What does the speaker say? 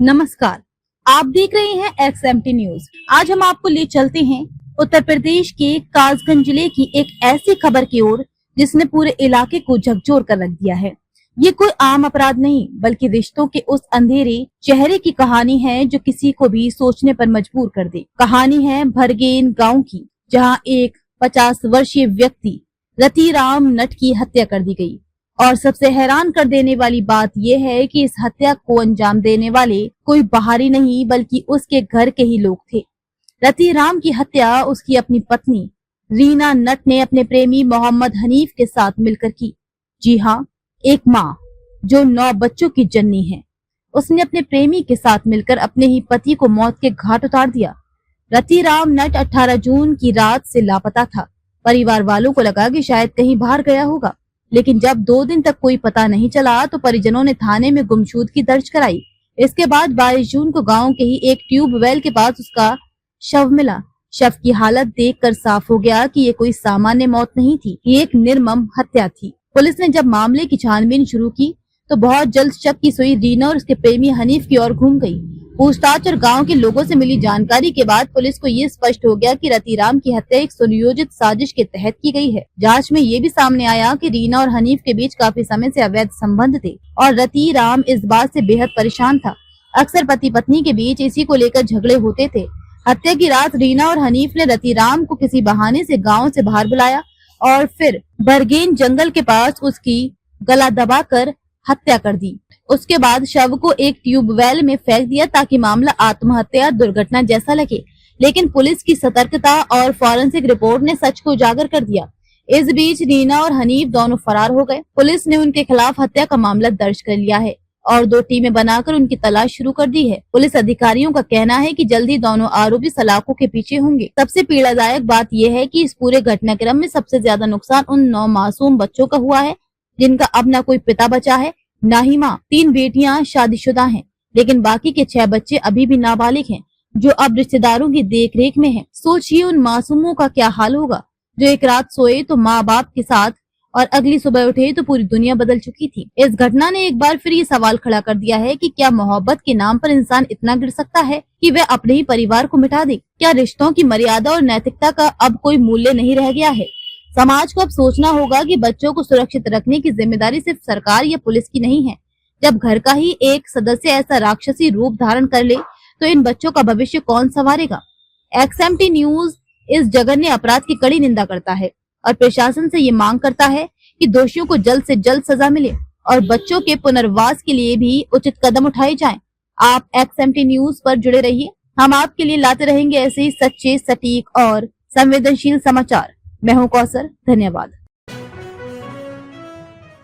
नमस्कार, आप देख रहे हैं XMT न्यूज। आज हम आपको ले चलते हैं उत्तर प्रदेश के कासगंज जिले की एक ऐसी खबर की ओर जिसने पूरे इलाके को झकझोर कर रख दिया है। ये कोई आम अपराध नहीं बल्कि रिश्तों के उस अंधेरे चेहरे की कहानी है जो किसी को भी सोचने पर मजबूर कर दे। कहानी है भरगेन गांव की, जहां एक 50 वर्षीय व्यक्ति रतिराम नट की हत्या कर दी गई। और सबसे हैरान कर देने वाली बात यह है कि इस हत्या को अंजाम देने वाले कोई बाहरी नहीं बल्कि उसके घर के ही लोग थे। रतिराम की हत्या उसकी अपनी पत्नी रीना नट ने अपने प्रेमी मोहम्मद हनीफ के साथ मिलकर की। जी हाँ, एक माँ जो 9 बच्चों की जननी है, उसने अपने प्रेमी के साथ मिलकर अपने ही पति को मौत के घाट उतार दिया। रतिराम नट 18 जून की रात से लापता था। परिवार वालों को लगा कि शायद कहीं बाहर गया होगा, लेकिन जब 2 दिन तक कोई पता नहीं चला तो परिजनों ने थाने में गुमशुदगी दर्ज कराई। इसके बाद 22 जून को गांव के ही एक ट्यूबवेल के पास उसका शव मिला। शव की हालत देखकर साफ हो गया कि ये कोई सामान्य मौत नहीं थी, ये एक निर्मम हत्या थी। पुलिस ने जब मामले की छानबीन शुरू की तो बहुत जल्द शक की सुई रीना और उसके प्रेमी हनीफ की ओर घूम गई। पूछताछ और गांव के लोगों से मिली जानकारी के बाद पुलिस को ये स्पष्ट हो गया कि रतिराम की हत्या एक सुनियोजित साजिश के तहत की गई है। जांच में ये भी सामने आया कि रीना और हनीफ के बीच काफी समय से अवैध संबंध थे और रतिराम इस बात से बेहद परेशान था। अक्सर पति पत्नी के बीच इसी को लेकर झगड़े होते थे। हत्या की रात रीना और हनीफ ने रतिराम को किसी बहाने से गाँव से बाहर बुलाया और फिर बरगेन जंगल के पास उसकी गला दबाकर हत्या कर दी। उसके बाद शव को एक ट्यूबवेल में फेंक दिया ताकि मामला आत्महत्या दुर्घटना जैसा लगे, लेकिन पुलिस की सतर्कता और फॉरेंसिक रिपोर्ट ने सच को उजागर कर दिया। इस बीच रीना और हनीफ दोनों फरार हो गए। पुलिस ने उनके खिलाफ हत्या का मामला दर्ज कर लिया है और 2 टीमें बनाकर उनकी तलाश शुरू कर दी है। पुलिस अधिकारियों का कहना है कि जल्द ही दोनों आरोपी सलाखों के पीछे होंगे। सबसे पीड़ादायक बात यह है कि इस पूरे घटनाक्रम में सबसे ज्यादा नुकसान उन 9 मासूम बच्चों का हुआ है जिनका अब न कोई पिता बचा है ना ही माँ। 3 बेटियां शादीशुदा हैं, लेकिन बाकी के 6 बच्चे अभी भी नाबालिग हैं जो अब रिश्तेदारों की देखरेख में हैं। सोचिए उन मासूमों का क्या हाल होगा जो एक रात सोए तो माँ बाप के साथ और अगली सुबह उठे तो पूरी दुनिया बदल चुकी थी। इस घटना ने एक बार फिर ये सवाल खड़ा कर दिया है कि क्या मोहब्बत के नाम पर इंसान इतना गिर सकता है कि वह अपने ही परिवार को मिटा दे? क्या रिश्तों की मर्यादा और नैतिकता का अब कोई मूल्य नहीं रह गया है? समाज को अब सोचना होगा कि बच्चों को सुरक्षित रखने की जिम्मेदारी सिर्फ सरकार या पुलिस की नहीं है। जब घर का ही एक सदस्य ऐसा राक्षसी रूप धारण कर ले तो इन बच्चों का भविष्य कौन संवारेगा? XMT न्यूज इस जघन्य अपराध की कड़ी निंदा करता है और प्रशासन से ये मांग करता है कि दोषियों को जल्द से जल्द सजा मिले और बच्चों के पुनर्वास के लिए भी उचित कदम उठाए जाएं। आप XMT न्यूज पर जुड़े रहिए, हम आपके लिए लाते रहेंगे ऐसे ही सच्चे, सटीक और संवेदनशील समाचार। मैं हूं कौसर, धन्यवाद।